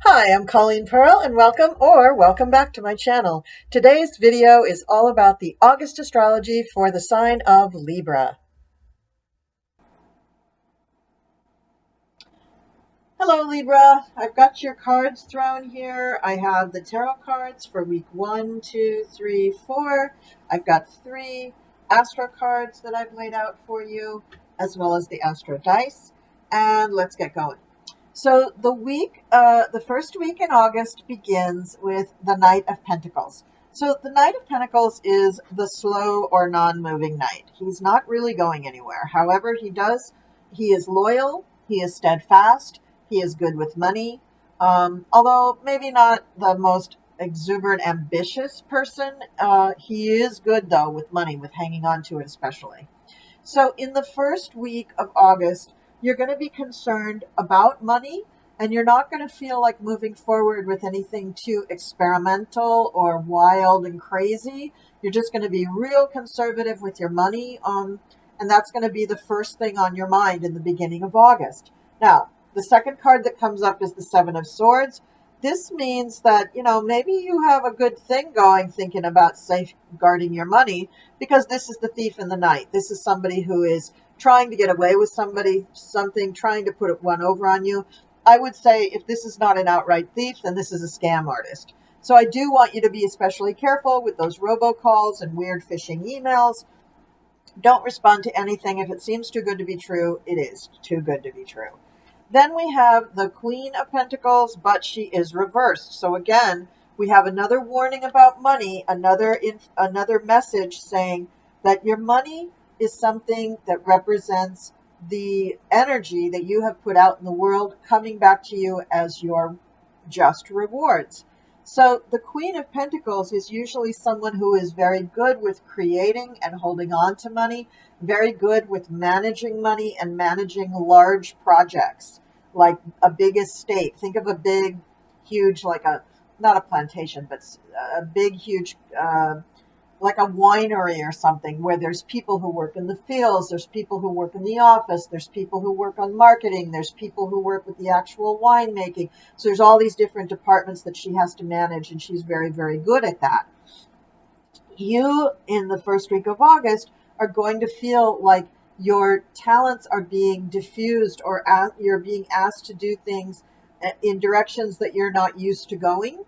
Hi, I'm Colleen Pearl and welcome back to my channel. Today's video is all about the August astrology for the sign of Libra. Hello Libra, I've got your cards thrown here. I have the tarot cards for week 1, 2, 3, 4. I've got 3 astro cards that I've laid out for you, as well as the astro dice. And let's get going. So the first week in August begins with the Knight of Pentacles. So the Knight of Pentacles is the slow or non-moving knight. He's not really going anywhere. However, he is loyal, he is steadfast, he is good with money. Although maybe not the most exuberant, ambitious person, he is good though with money, with hanging on to it especially. So in the first week of August, you're going to be concerned about money, and you're not going to feel like moving forward with anything too experimental or wild and crazy. You're just going to be real conservative with your money, and that's going to be the first thing on your mind in the beginning of August. Now, the second card that comes up is the Seven of Swords. This means that, maybe you have a good thing going thinking about safeguarding your money, because this is the thief in the night. This is somebody who is trying to get away with something, trying to put one over on you. I would say if this is not an outright thief, then this is a scam artist. So I do want you to be especially careful with those robocalls and weird phishing emails. Don't respond to anything. If it seems too good to be true, it is too good to be true. Then we have the Queen of Pentacles, but she is reversed. So again, we have another warning about money, another message saying that your money is something that represents the energy that you have put out in the world coming back to you as your just rewards. So the Queen of Pentacles is usually someone who is very good with creating and holding on to money, very good with managing money and managing large projects, like a big estate. Think of a big, huge, not a plantation, but a big, huge, like a winery or something, where there's people who work in the fields, there's people who work in the office, there's people who work on marketing, there's people who work with the actual winemaking. So there's all these different departments that she has to manage, and she's very, very good at that. You, in the first week of August, are going to feel like your talents are being diffused, or you're being asked to do things in directions that you're not used to going.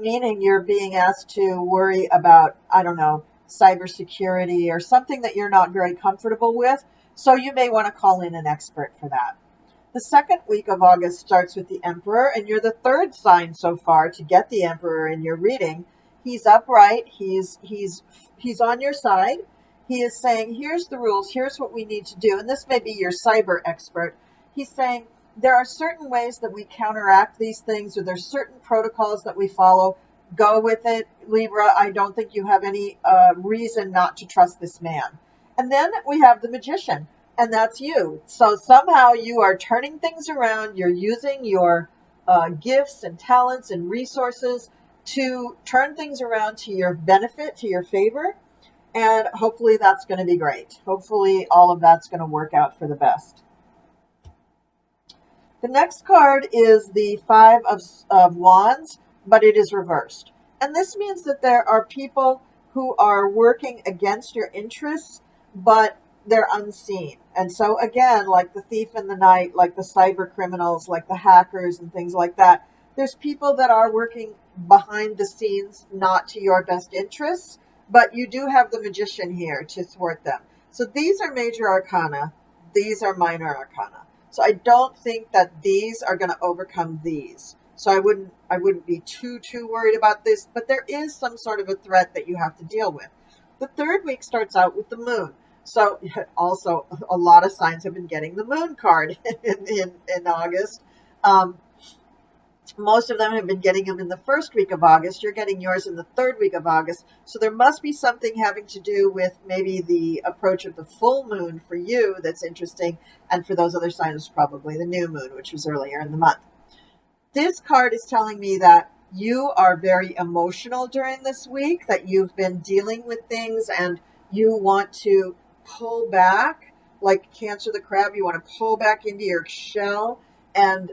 Meaning you're being asked to worry about, I don't know, cybersecurity or something that you're not very comfortable with. So you may want to call in an expert for that. The second week of August starts with the Emperor, and you're the third sign so far to get the Emperor in your reading. He's upright. He's on your side. He is saying, here's the rules. Here's what we need to do. And this may be your cyber expert. He's saying, there are certain ways that we counteract these things, or there's certain protocols that we follow. Go with it, Libra. I don't think you have any reason not to trust this man. And then we have the Magician, and that's you. So somehow you are turning things around. You're using your gifts and talents and resources to turn things around to your benefit, to your favor. And hopefully that's going to be great. Hopefully all of that's going to work out for the best. The next card is the Five of Wands, but it is reversed. And this means that there are people who are working against your interests, but they're unseen. And so again, like the thief in the night, like the cyber criminals, like the hackers and things like that, there's people that are working behind the scenes, not to your best interests, but you do have the Magician here to thwart them. So these are major arcana. These are minor arcana. So I don't think that these are going to overcome these. So I wouldn't be too worried about this, but there is some sort of a threat that you have to deal with. The third week starts out with the Moon. So also a lot of signs have been getting the Moon card in August. Most of them have been getting them in the first week of August. You're getting yours in the third week of August. So there must be something having to do with maybe the approach of the full moon for you that's interesting. And for those other signs, probably the new moon, which was earlier in the month. This card is telling me that you are very emotional during this week, that you've been dealing with things and you want to pull back, like Cancer the Crab. You want to pull back into your shell and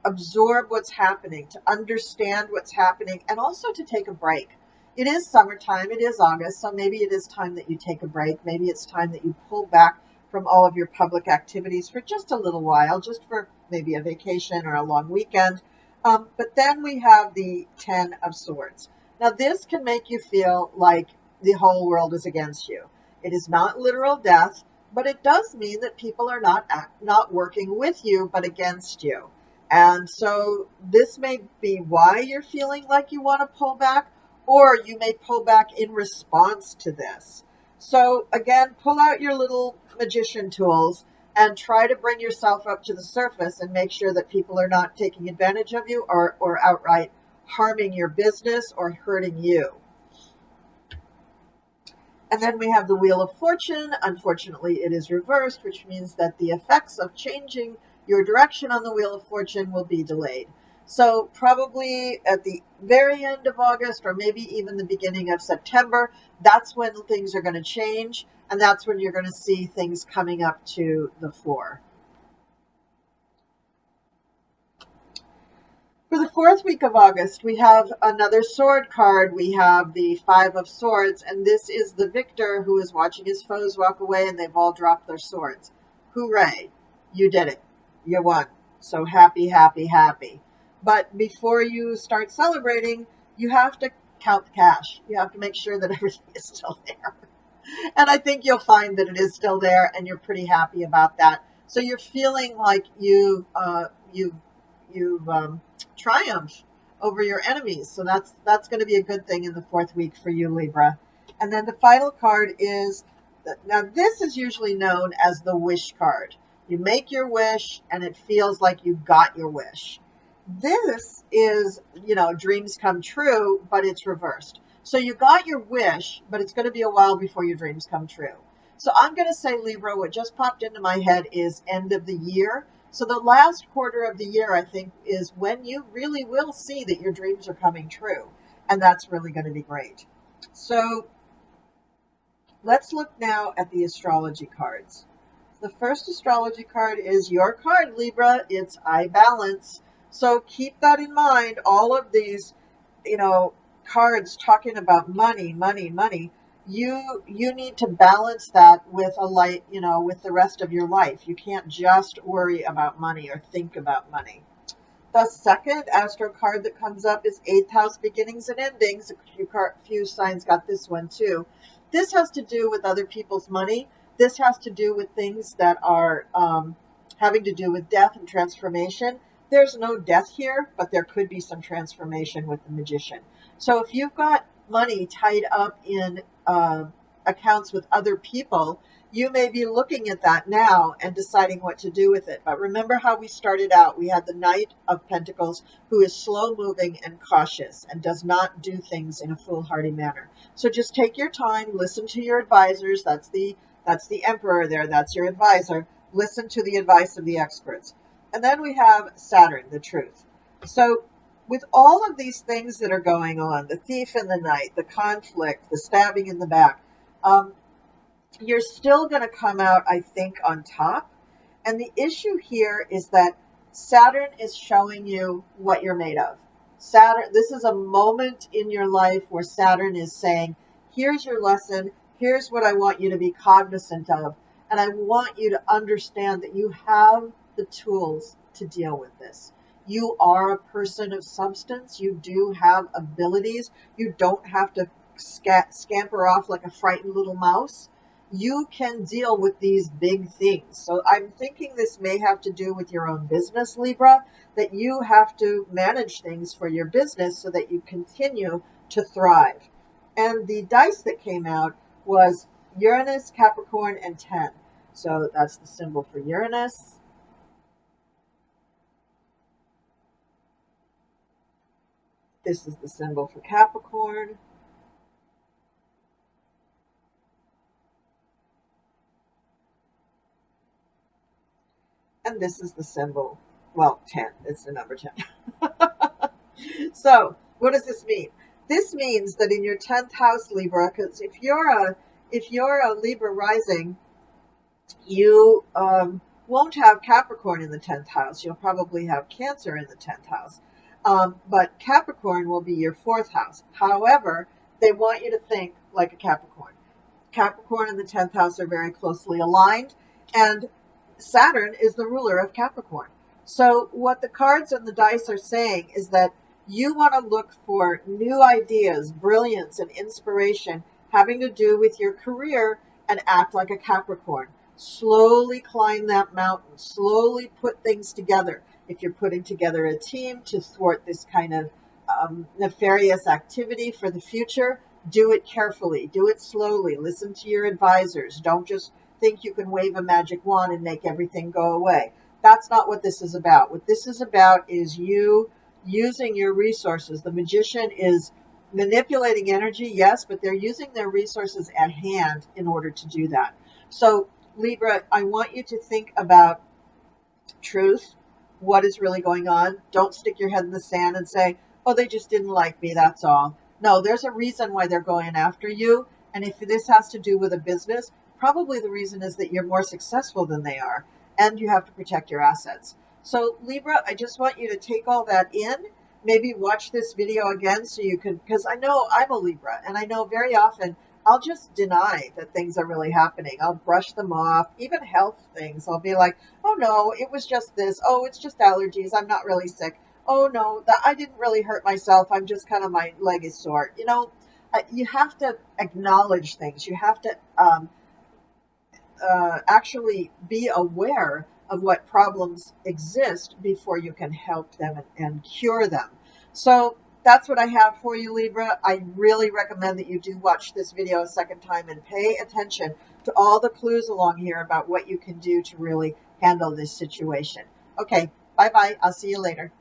absorb what's happening, to understand what's happening, and also to take a break. It is summertime, it is August, so maybe it is time that you take a break. Maybe it's time that you pull back from all of your public activities for just a little while, just for maybe a vacation or a long weekend. But then we have the Ten of Swords. Now, this can make you feel like the whole world is against you. It is not literal death, but it does mean that people are not working with you, but against you. And so this may be why you're feeling like you want to pull back, or you may pull back in response to this. So again, pull out your little magician tools and try to bring yourself up to the surface and make sure that people are not taking advantage of you or outright harming your business or hurting you. And then we have the Wheel of Fortune. Unfortunately, it is reversed, which means that the effects of changing your direction on the Wheel of Fortune will be delayed. So probably at the very end of August, or maybe even the beginning of September, that's when things are going to change. And that's when you're going to see things coming up to the fore. For the fourth week of August, we have another sword card. We have the Five of Swords, and this is the victor who is watching his foes walk away, and they've all dropped their swords. Hooray! You did it. You won. So happy, happy, happy. But before you start celebrating, you have to count the cash. You have to make sure that everything is still there. And I think you'll find that it is still there, and you're pretty happy about that. So you're feeling like you've triumph over your enemies. So that's going to be a good thing in the fourth week for you, Libra. And then the final card is, now this is usually known as the wish card. You make your wish and it feels like you got your wish. This is, dreams come true, but it's reversed. So you got your wish, but it's going to be a while before your dreams come true. So I'm going to say, Libra, what just popped into my head is end of the year. So the last quarter of the year, I think, is when you really will see that your dreams are coming true. And that's really going to be great. So let's look now at the astrology cards. The first astrology card is your card, Libra. It's I balance. So keep that in mind. All of these, cards talking about money, money, money. You need to balance that with with the rest of your life. You can't just worry about money or think about money. The second astro card that comes up is 8th house, beginnings and endings. A few signs got this one too. This has to do with other people's money. This has to do with things that are having to do with death and transformation. There's no death here, but there could be some transformation with the magician. So if you've got money tied up in accounts with other people, you may be looking at that now and deciding what to do with it. But remember how we started out. We had the Knight of Pentacles, who is slow moving and cautious and does not do things in a foolhardy manner. So just take your time, listen to your advisors. That's the Emperor there. That's your advisor. Listen to the advice of the experts. And then we have Saturn, the Truth. So with all of these things that are going on, the thief in the night, the conflict, the stabbing in the back, you're still going to come out, I think, on top. And the issue here is that Saturn is showing you what you're made of. Saturn, this is a moment in your life where Saturn is saying, here's your lesson, here's what I want you to be cognizant of, and I want you to understand that you have the tools to deal with this. You are a person of substance. You do have abilities. You don't have to scamper off like a frightened little mouse. You can deal with these big things. So I'm thinking this may have to do with your own business, Libra, that you have to manage things for your business so that you continue to thrive. And the dice that came out was Uranus, Capricorn, and 10. So that's the symbol for Uranus. This is the symbol for Capricorn. And this is the symbol, 10. It's the number 10. So what does this mean? This means that in your 10th house, Libra, because if you're a Libra rising, you won't have Capricorn in the 10th house. You'll probably have Cancer in the 10th house. But Capricorn will be your 4th house. However, they want you to think like a Capricorn. Capricorn and the 10th house are very closely aligned, and Saturn is the ruler of Capricorn. So what the cards and the dice are saying is that you want to look for new ideas, brilliance, and inspiration having to do with your career and act like a Capricorn. Slowly climb that mountain, slowly put things together. If you're putting together a team to thwart this kind of nefarious activity for the future, do it carefully, do it slowly, listen to your advisors. Don't just think you can wave a magic wand and make everything go away. That's not what this is about. What this is about is you using your resources. The magician is manipulating energy, yes, but they're using their resources at hand in order to do that. So, Libra, I want you to think about truth, what is really going on. Don't stick your head in the sand and say, oh, they just didn't like me, that's all. No, there's a reason why they're going after you. And if this has to do with a business, probably the reason is that you're more successful than they are, and you have to protect your assets. So, Libra, I just want you to take all that in. Maybe watch this video again so you can, because I know I'm a Libra, and I know very often I'll just deny that things are really happening. I'll brush them off, even health things. I'll be like, oh no, it was just this. Oh, it's just allergies. I'm not really sick. Oh no, I didn't really hurt myself. I'm just kind of, my leg is sore. You have to acknowledge things. You have to actually be aware of what problems exist before you can help them and cure them. So that's what I have for you, Libra. I really recommend that you do watch this video a second time and pay attention to all the clues along here about what you can do to really handle this situation. Okay, bye-bye. I'll see you later.